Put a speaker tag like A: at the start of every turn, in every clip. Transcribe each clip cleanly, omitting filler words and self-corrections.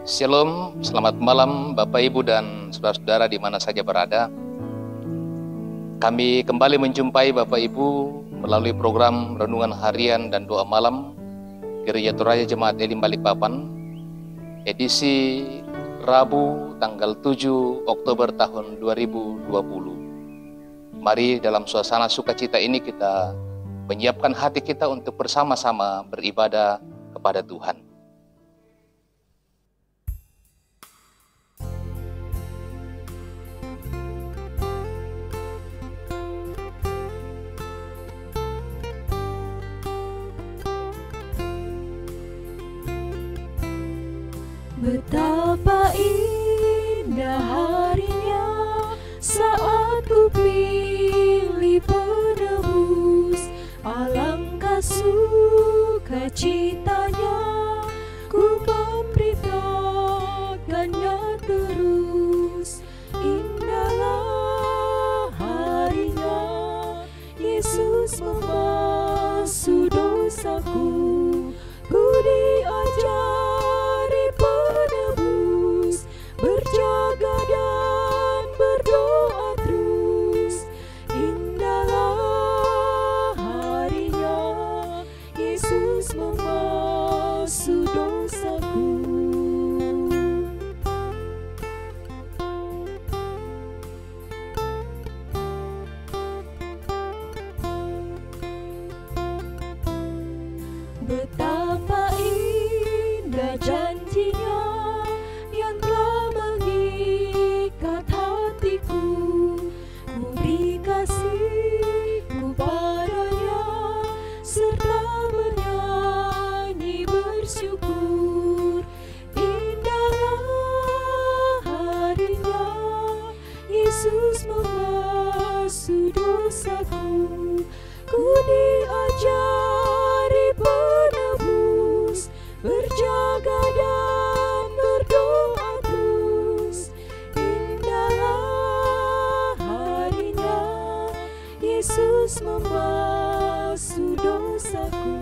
A: Shalom, selamat malam Bapak Ibu dan saudara-saudara di mana saja berada. Kami kembali menjumpai Bapak Ibu melalui program Renungan Harian dan Doa Malam Gereja Toraja Jemaat Elim Balikpapan, edisi Rabu tanggal 7 Oktober tahun 2020. Mari dalam suasana sukacita ini kita menyiapkan hati kita untuk bersama-sama beribadah kepada Tuhan.
B: Betapa indah harinya saat ku pilih penebus, alangkah sukacitanya ku memberitakannya terus. Indahlah harinya Yesus membasuh dosaku, ku diajari penebus, berjaga dan berdoa terus. Indahlah harinya Yesus membasuh dosaku. Betapa indah janjinya yang telah mengikat hatiku, ku beri kasihku padanya serta bernyanyi bersyukur. Indahlah harinya Yesus membasuh dosaku, ku diajari penebus, berjaga dan berdoa terus. Indahlah harinya Yesus membasuh dosaku.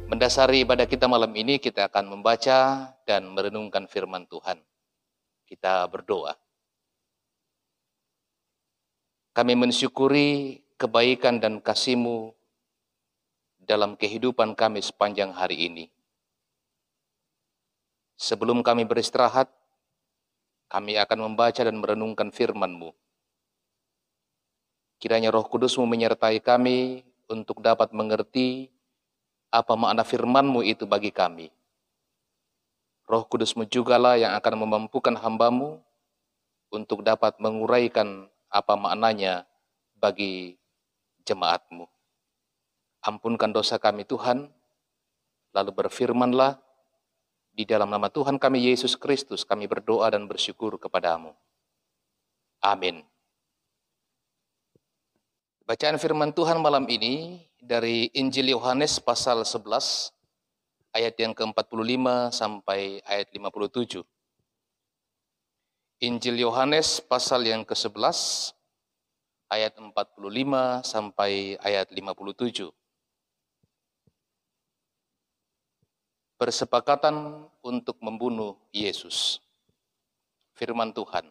A: Mendasari ibadah kita malam ini, kita akan membaca dan merenungkan firman Tuhan. Kita berdoa. Kami mensyukuri kebaikan dan kasih-Mu dalam kehidupan kami sepanjang hari ini. Sebelum kami beristirahat, kami akan membaca dan merenungkan firman-Mu. Kiranya Roh Kudus-Mu menyertai kami untuk dapat mengerti apa makna firman-Mu itu bagi kami. Roh Kudus-Mu jugalah yang akan memampukan hamba-Mu untuk dapat menguraikan apa maknanya bagi jemaat-Mu. Ampunkan dosa kami Tuhan, lalu berfirman-Lah, di dalam nama Tuhan kami Yesus Kristus kami berdoa dan bersyukur kepada-Mu. Amin. Bacaan firman Tuhan malam ini dari Injil Yohanes pasal 11 ayat yang ke-45 sampai ayat 57. Injil Yohanes pasal yang ke-11 ayat 45 sampai ayat 57. Persepakatan untuk membunuh Yesus. Firman Tuhan.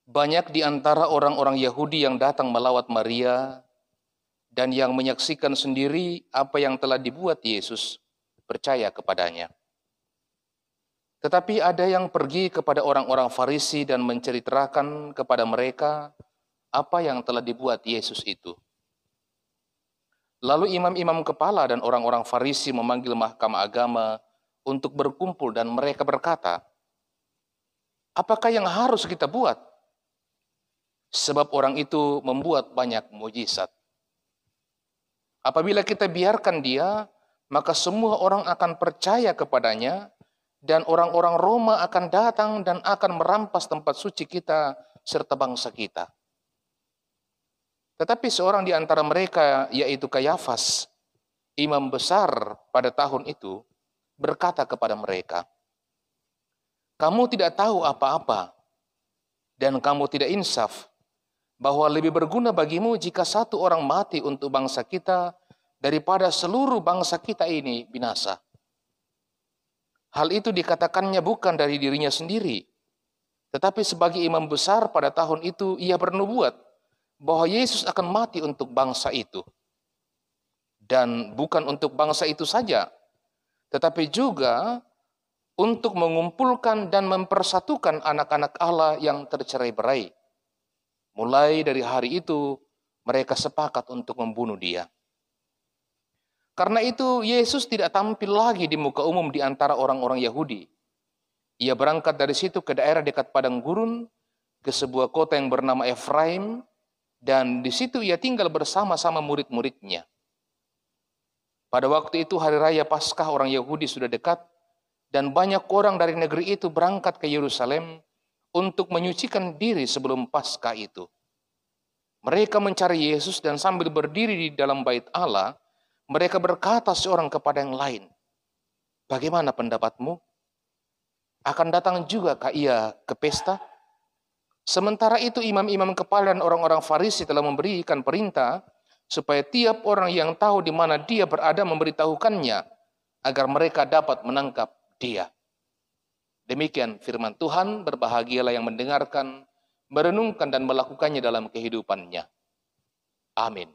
A: Banyak di antara orang-orang Yahudi yang datang melawat Maria dan yang menyaksikan sendiri apa yang telah dibuat Yesus, percaya kepadanya. Tetapi ada yang pergi kepada orang-orang Farisi dan menceritakan kepada mereka apa yang telah dibuat Yesus itu. Lalu imam-imam kepala dan orang-orang Farisi memanggil mahkamah agama untuk berkumpul dan mereka berkata, "Apakah yang harus kita buat? Sebab orang itu membuat banyak mukjizat. Apabila kita biarkan dia, maka semua orang akan percaya kepadanya dan orang-orang Roma akan datang dan akan merampas tempat suci kita serta bangsa kita." Tetapi seorang di antara mereka, yaitu Kayafas, imam besar pada tahun itu, berkata kepada mereka, kamu tidak tahu apa-apa dan kamu tidak insaf, bahwa lebih berguna bagimu jika satu orang mati untuk bangsa kita daripada seluruh bangsa kita ini binasa. Hal itu dikatakannya bukan dari dirinya sendiri, tetapi sebagai imam besar pada tahun itu ia bernubuat bahwa Yesus akan mati untuk bangsa itu. Dan bukan untuk bangsa itu saja, tetapi juga untuk mengumpulkan dan mempersatukan anak-anak Allah yang tercerai-berai. Mulai dari hari itu, mereka sepakat untuk membunuh dia. Karena itu, Yesus tidak tampil lagi di muka umum di antara orang-orang Yahudi. Ia berangkat dari situ ke daerah dekat padang gurun, ke sebuah kota yang bernama Efraim, dan di situ ia tinggal bersama-sama murid-muridnya. Pada waktu itu hari raya Paskah orang Yahudi sudah dekat, dan banyak orang dari negeri itu berangkat ke Yerusalem untuk menyucikan diri sebelum Paskah itu. Mereka mencari Yesus dan sambil berdiri di dalam bait Allah, mereka berkata seorang kepada yang lain, "Bagaimana pendapatmu? Akan datang juga kah ia ke pesta?" Sementara itu imam-imam kepala dan orang-orang Farisi telah memberikan perintah supaya tiap orang yang tahu di mana dia berada memberitahukannya agar mereka dapat menangkap dia. Demikian firman Tuhan, berbahagialah yang mendengarkan, merenungkan dan melakukannya dalam kehidupannya. Amin.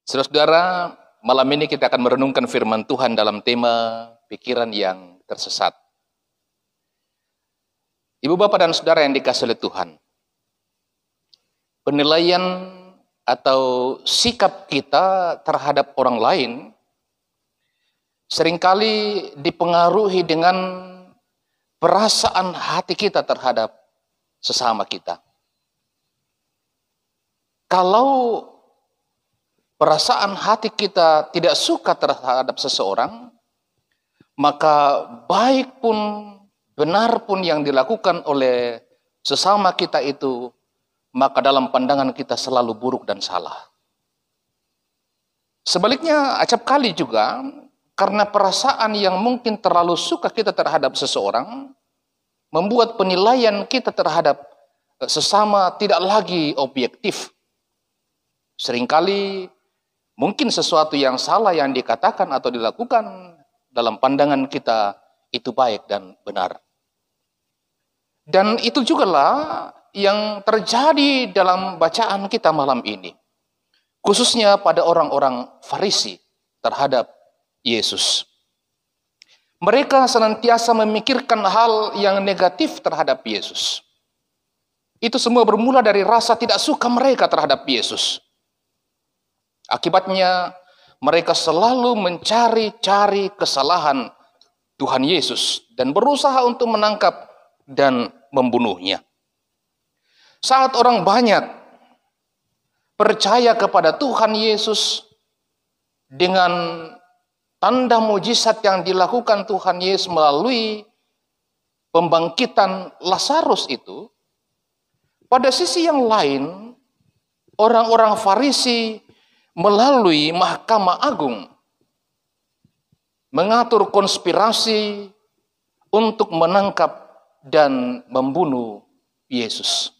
A: Saudara-saudara, malam ini kita akan merenungkan firman Tuhan dalam tema pikiran yang tersesat. Ibu, bapak, dan saudara yang dikasihi oleh Tuhan, penilaian atau sikap kita terhadap orang lain seringkali dipengaruhi dengan perasaan hati kita terhadap sesama kita. Kalau perasaan hati kita tidak suka terhadap seseorang, maka baik pun, benar pun yang dilakukan oleh sesama kita itu, maka dalam pandangan kita selalu buruk dan salah. Sebaliknya, acap kali juga, karena perasaan yang mungkin terlalu suka kita terhadap seseorang, membuat penilaian kita terhadap sesama tidak lagi objektif. Seringkali mungkin sesuatu yang salah yang dikatakan atau dilakukan dalam pandangan kita itu baik dan benar. Dan itu jugalah yang terjadi dalam bacaan kita malam ini. Khususnya pada orang-orang Farisi terhadap Yesus. Mereka senantiasa memikirkan hal yang negatif terhadap Yesus. Itu semua bermula dari rasa tidak suka mereka terhadap Yesus. Akibatnya mereka selalu mencari-cari kesalahan Tuhan Yesus dan berusaha untuk menangkap dan membunuhnya. Saat orang banyak percaya kepada Tuhan Yesus dengan tanda mujizat yang dilakukan Tuhan Yesus melalui pembangkitan Lazarus itu, pada sisi yang lain, orang-orang Farisi melalui Mahkamah Agung mengatur konspirasi untuk menangkap dan membunuh Yesus.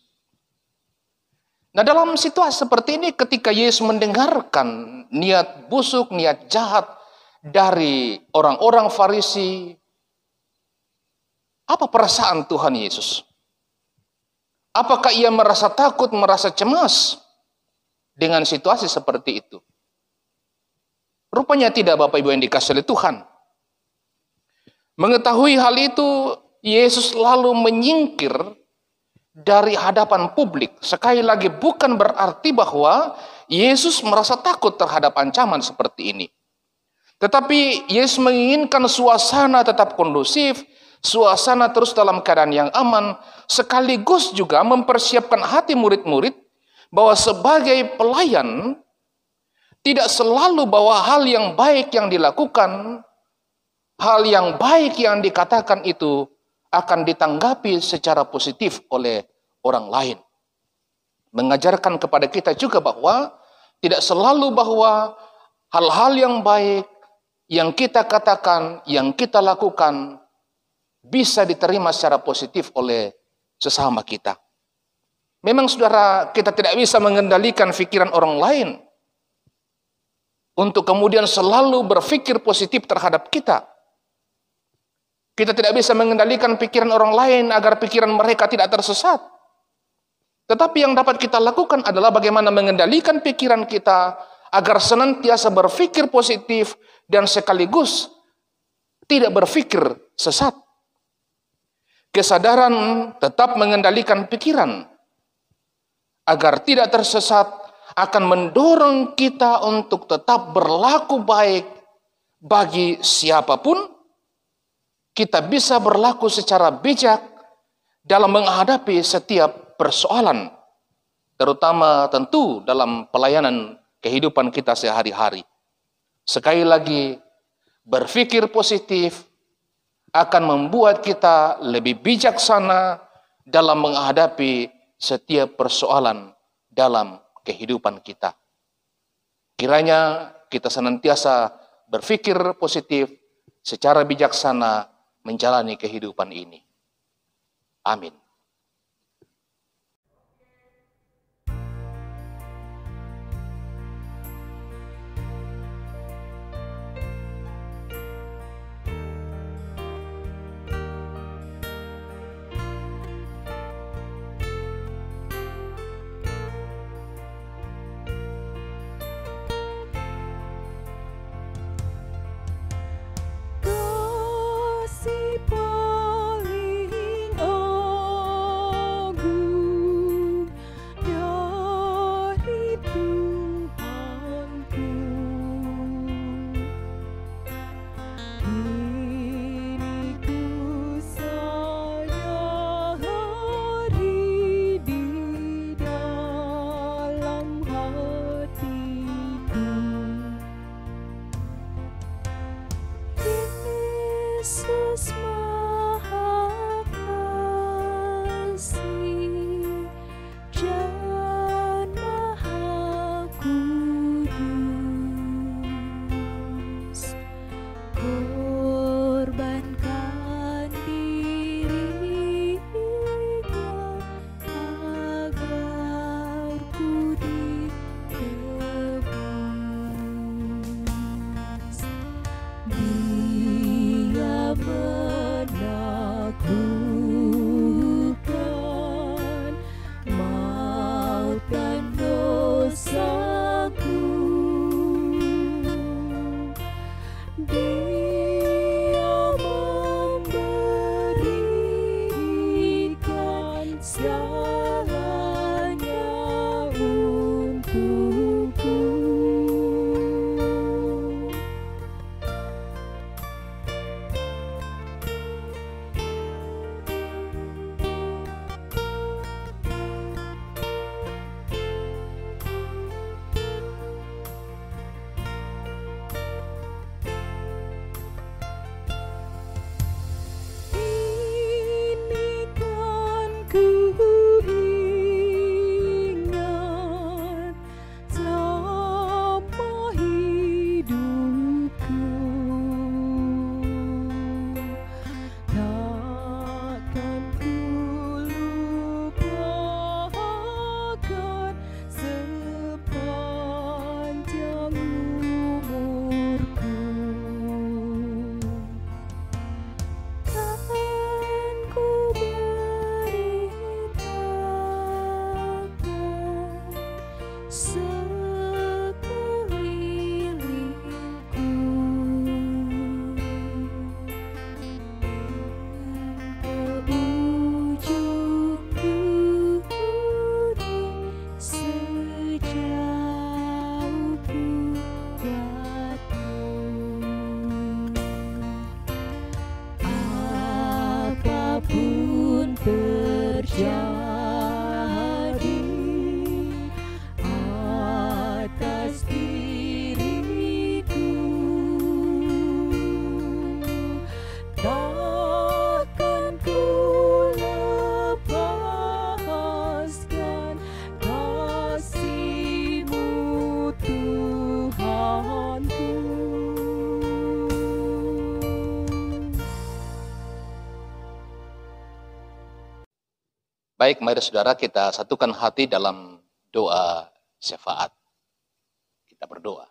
A: Nah, dalam situasi seperti ini, ketika Yesus mendengarkan niat busuk, niat jahat dari orang-orang Farisi, apa perasaan Tuhan Yesus? Apakah ia merasa takut, merasa cemas dengan situasi seperti itu? Rupanya tidak, Bapak Ibu yang dikasihi oleh Tuhan. Mengetahui hal itu, Yesus lalu menyingkir dari hadapan publik. Sekali lagi, bukan berarti bahwa Yesus merasa takut terhadap ancaman seperti ini. Tetapi Yesus menginginkan suasana tetap kondusif, suasana terus dalam keadaan yang aman, sekaligus juga mempersiapkan hati murid-murid bahwa sebagai pelayan, tidak selalu bahwa hal yang baik yang dilakukan, hal yang baik yang dikatakan itu akan ditanggapi secara positif oleh orang lain. Mengajarkan kepada kita juga bahwa tidak selalu bahwa hal-hal yang baik yang kita katakan, yang kita lakukan, bisa diterima secara positif oleh sesama kita. Memang saudara, kita tidak bisa mengendalikan pikiran orang lain untuk kemudian selalu berpikir positif terhadap kita. Kita tidak bisa mengendalikan pikiran orang lain agar pikiran mereka tidak tersesat. Tetapi yang dapat kita lakukan adalah bagaimana mengendalikan pikiran kita agar senantiasa berpikir positif dan sekaligus tidak berpikir sesat. Kesadaran tetap mengendalikan pikiran agar tidak tersesat akan mendorong kita untuk tetap berlaku baik bagi siapapun. Kita bisa berlaku secara bijak dalam menghadapi setiap persoalan, terutama tentu dalam pelayanan kehidupan kita sehari-hari. Sekali lagi, berpikir positif akan membuat kita lebih bijaksana dalam menghadapi setiap persoalan dalam kehidupan kita. Kiranya kita senantiasa berpikir positif secara bijaksana menjalani kehidupan ini. Amin.
B: Kasih paling agung dari Tuhanku, kini ku sadari di dalam hatiku. Yesus Maha Kasih dan Maha Kudus, korbankan dirinya agar ku ditebus. Dia menaklukkan maut dan dosaku. Dia memberikan segalanya untukku. Ini kan ku ingat
A: Baik, mari saudara kita satukan hati dalam doa syafaat. Kita berdoa.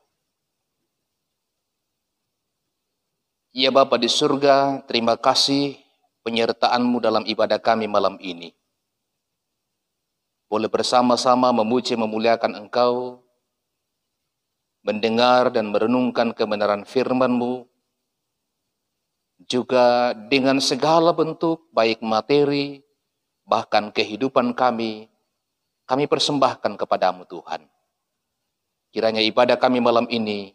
A: Ya Bapa di surga, terima kasih penyertaan-Mu dalam ibadah kami malam ini. Boleh bersama-sama memuji memuliakan Engkau, mendengar dan merenungkan kebenaran firman-Mu, juga dengan segala bentuk baik materi, bahkan kehidupan kami persembahkan kepadamu Tuhan. Kiranya ibadah kami malam ini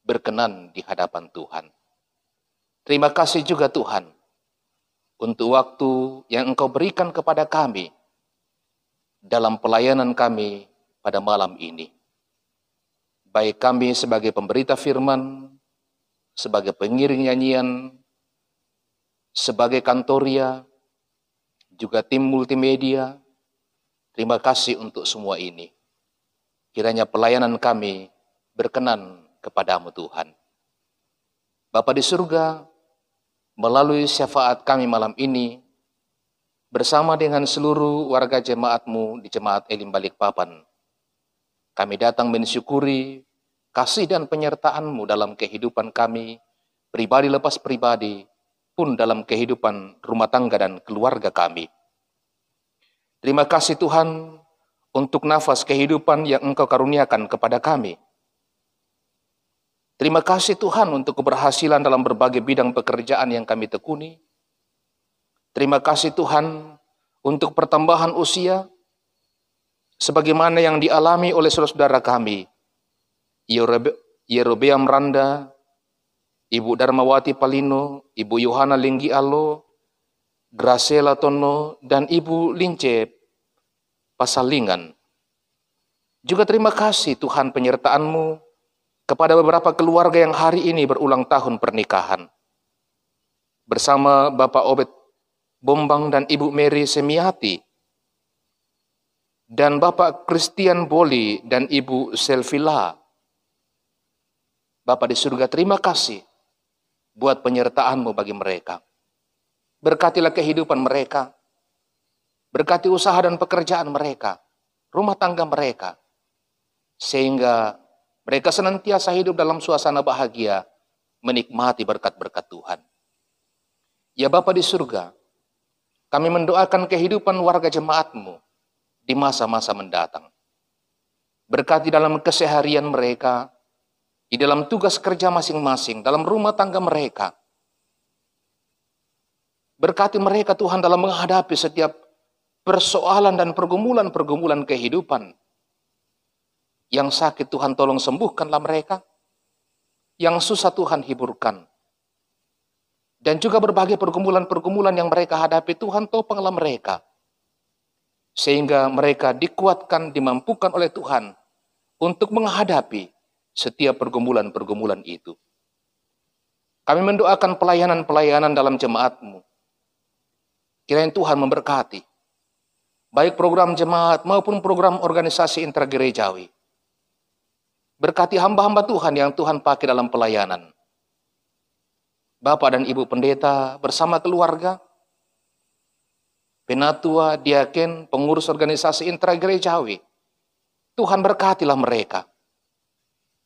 A: berkenan di hadapan Tuhan. Terima kasih juga Tuhan untuk waktu yang Engkau berikan kepada kami dalam pelayanan kami pada malam ini. Baik kami sebagai pemberita firman, sebagai pengiring nyanyian, sebagai kantoria, juga tim multimedia, terima kasih untuk semua ini. Kiranya pelayanan kami berkenan kepadamu Tuhan. Bapa di surga, melalui syafaat kami malam ini, bersama dengan seluruh warga jemaat-Mu di Jemaat Elim Balikpapan, kami datang mensyukuri kasih dan penyertaan-Mu dalam kehidupan kami, pribadi lepas pribadi, pun dalam kehidupan rumah tangga dan keluarga kami. Terima kasih Tuhan untuk nafas kehidupan yang Engkau karuniakan kepada kami. Terima kasih Tuhan untuk keberhasilan dalam berbagai bidang pekerjaan yang kami tekuni. Terima kasih Tuhan untuk pertambahan usia, sebagaimana yang dialami oleh saudara-saudara kami, Yerobeam Randa, Ibu Darmawati Palino, Ibu Yohana Linggi Alo, Gracela Tono, dan Ibu Lince Pasalingan. Juga terima kasih Tuhan penyertaan-Mu kepada beberapa keluarga yang hari ini berulang tahun pernikahan. Bersama Bapak Obed Bombang dan Ibu Mary Semiati, dan Bapak Christian Boli dan Ibu Selvila. Bapak di surga, terima kasih buat penyertaan-Mu bagi mereka. Berkatilah kehidupan mereka. Berkati usaha dan pekerjaan mereka, rumah tangga mereka. Sehingga mereka senantiasa hidup dalam suasana bahagia, menikmati berkat-berkat Tuhan. Ya Bapa di surga, kami mendoakan kehidupan warga jemaat-Mu di masa-masa mendatang. Berkati dalam keseharian mereka, di dalam tugas kerja masing-masing, dalam rumah tangga mereka. Berkati mereka Tuhan dalam menghadapi setiap persoalan dan pergumulan-pergumulan kehidupan. Yang sakit Tuhan tolong sembuhkanlah mereka. Yang susah Tuhan hiburkan. Dan juga berbagai pergumulan-pergumulan yang mereka hadapi Tuhan topanglah mereka. Sehingga mereka dikuatkan, dimampukan oleh Tuhan untuk menghadapi setiap pergumulan-pergumulan itu. Kami mendoakan pelayanan-pelayanan dalam jemaat-Mu. Kiranya Tuhan memberkati, baik program jemaat maupun program organisasi intragerejawi. Berkati hamba-hamba Tuhan yang Tuhan pakai dalam pelayanan. Bapak dan Ibu Pendeta bersama keluarga, penatua, diaken, pengurus organisasi intragerejawi. Tuhan berkatilah mereka.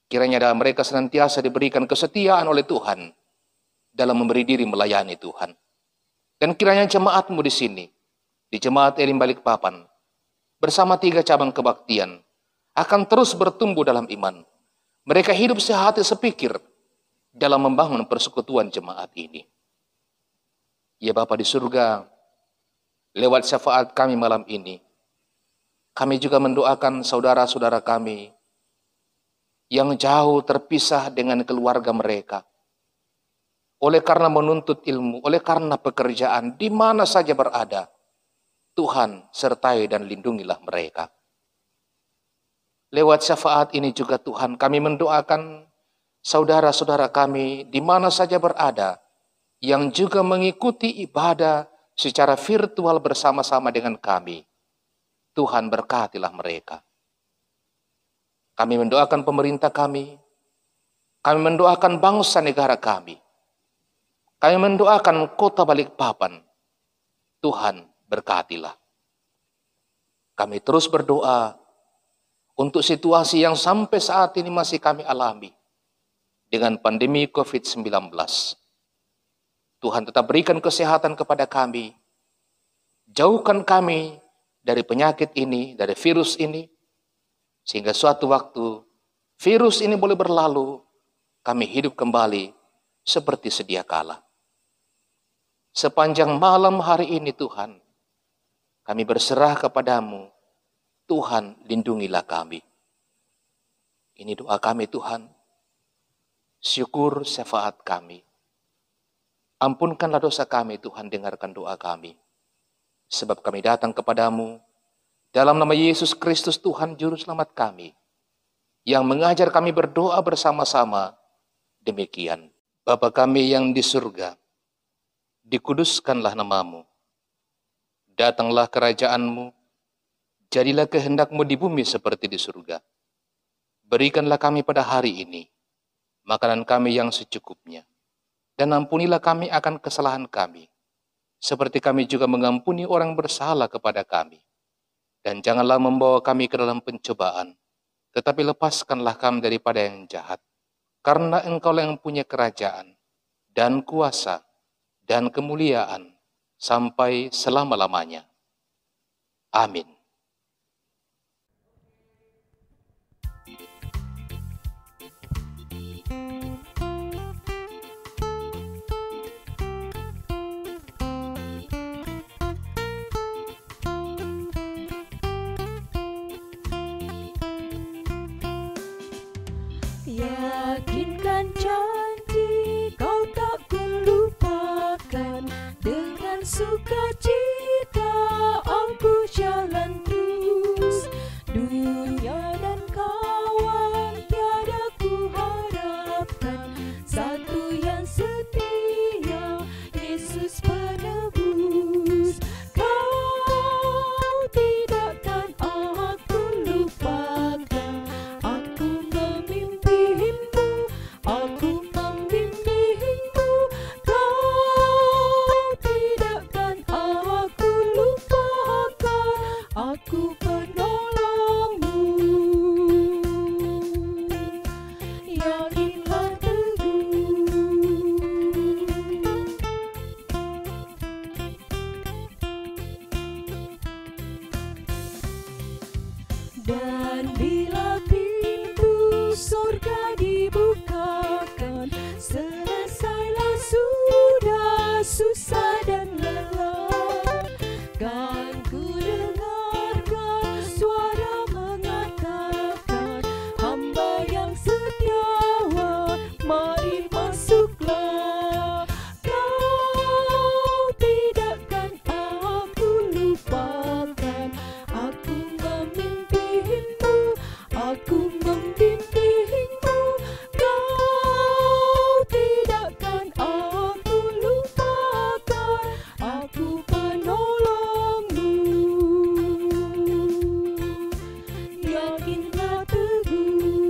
A: Kiranya mereka senantiasa diberikan kesetiaan oleh Tuhan dalam memberi diri melayani Tuhan. Dan kiranya jemaat-Mu di sini, di Jemaat Elim Balikpapan, bersama 3 cabang kebaktian, akan terus bertumbuh dalam iman. Mereka hidup sehati sepikir dalam membangun persekutuan jemaat ini. Ya Bapa di surga, lewat syafaat kami malam ini, kami juga mendoakan saudara-saudara kami yang jauh terpisah dengan keluarga mereka. Oleh karena menuntut ilmu, oleh karena pekerjaan, di mana saja berada, Tuhan sertai dan lindungilah mereka. Lewat syafaat ini juga Tuhan, kami mendoakan saudara-saudara kami di mana saja berada, yang juga mengikuti ibadah secara virtual bersama-sama dengan kami. Tuhan berkatilah mereka. Kami mendoakan pemerintah kami mendoakan bangsa negara kami mendoakan kota Balikpapan. Tuhan berkatilah. Kami terus berdoa untuk situasi yang sampai saat ini masih kami alami dengan pandemi COVID-19. Tuhan tetap berikan kesehatan kepada kami. Jauhkan kami dari penyakit ini, dari virus ini, sehingga suatu waktu virus ini boleh berlalu, kami hidup kembali seperti sedia kala. Sepanjang malam hari ini Tuhan, kami berserah kepadamu. Tuhan, lindungilah kami. Ini doa kami Tuhan. Syukur syafaat kami. Ampunkanlah dosa kami Tuhan, dengarkan doa kami. Sebab kami datang kepadamu dalam nama Yesus Kristus Tuhan Juru Selamat kami, yang mengajar kami berdoa bersama-sama. Demikian, Bapa kami yang di surga, dikuduskanlah namamu. Datanglah kerajaanmu, jadilah kehendakmu di bumi seperti di surga. Berikanlah kami pada hari ini makanan kami yang secukupnya. Dan ampunilah kami akan kesalahan kami, seperti kami juga mengampuni orang bersalah kepada kami. Dan janganlah membawa kami ke dalam pencobaan, tetapi lepaskanlah kami daripada yang jahat. Karena Engkaulah yang punya kerajaan, dan kuasa, dan kemuliaan, sampai selama-lamanya. Amin.
B: Yakinkan janji kau tak kulupakan. Dengan sukacita aku jalan terus. Dunia dan kawan tiada ku harapkan. Satu yang setia, Yesus penebus. Kau tidakkan aku lupakan. Aku memimpimu, aku membimbingmu. Kau tidakkan aku lupakan. Aku penolongmu. Yakinlah teguh. Dan bila pintu surga dibukakan, selesailah sudah susah dan lelah. Kan ku dengarkan suara mengatakan, hamba yang setiawan, mari masuklah. Kau tidakkan aku lupakan. Aku memimpimu, aku membimbingmu. Kau tidakkan aku lupakan. Aku penolongmu. Yakinlah teguh.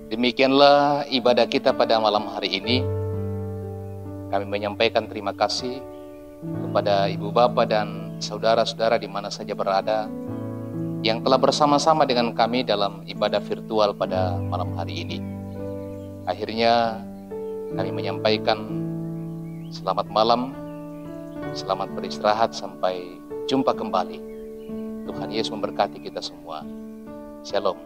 A: Demikianlah ibadah kita pada malam hari ini. Kami menyampaikan terima kasih kepada ibu bapa dan saudara-saudara di mana saja berada yang telah bersama-sama dengan kami dalam ibadah virtual pada malam hari ini. Akhirnya kami menyampaikan selamat malam, selamat beristirahat, sampai jumpa kembali. Tuhan Yesus memberkati kita semua. Shalom.